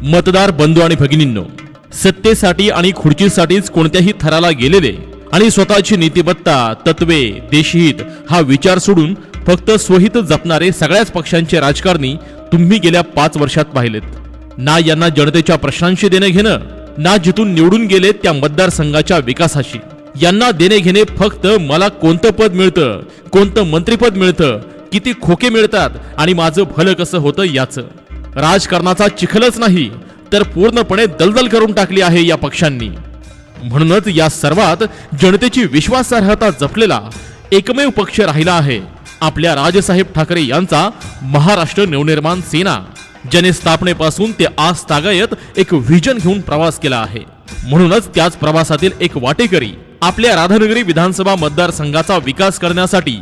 मतदार बंधू आणि भगिनींनो, सत्तेसाठी आणि खुर्चीसाठीच कोणत्याही थराला गेलेले आणि स्वतःची नीतिमत्ता, तत्वे, देशहित हा विचार सोडून फक्त स्वहित जपणारे सगळ्याच पक्षांचे राजकारणी तुम्ही गेल्या 5 वर्षात पाहिलेत. ना यांना जनतेच्या प्रश्नांशी देणे घेणं, ना जिथून निवडून गेले त्या मतदारसंघाच्या विकासाशी. यांना देणे घेणे फक्त मला कोणतं पद मिळतं, कोणतं मंत्रिपद मिळतं, किती खोके मिळतात आणि माझं भलं कसं होतं याचं. राजकारणाचा चिखलच नाही तर पूर्णपणे दलदल करून टाकली आहे या पक्षांनी. म्हणूनच या सर्वात जनतेची विश्वासार्हता जपलेला एकमेव पक्ष राहिला आहे आपल्या राजसाहेब ठाकरे यांचा महाराष्ट्र नवनिर्माण सेना, ज्याने स्थापनेपासून ते आज तागायत एक व्हिजन घेऊन प्रवास केला आहे. म्हणूनच त्याच प्रवासातील एक वाटेकरी आपल्या राधानगरी विधानसभा मतदारसंघाचा विकास करण्यासाठी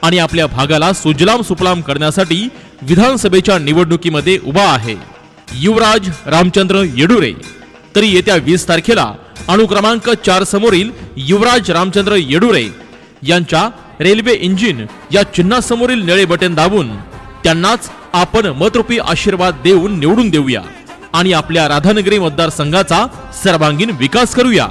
आणि आपल्या भागाला सुजलाम सुफलाम करण्यासाठी विधानसभेच्या निवडणुकीमध्ये उभा आहे युवराज रामचंद्र येडुरे. तरी येत्या 20 तारखेला अनुक्रमांक 4 समोरील युवराज रामचंद्र येडुरे यांच्या रेल्वे इंजिन या चिन्हासमोरील निळे बटन दाबून त्यांनाच आपण मतरूपी आशीर्वाद देऊन निवडून देऊया आणि आपल्या राधानगरी मतदारसंघाचा सर्वांगीण विकास करूया.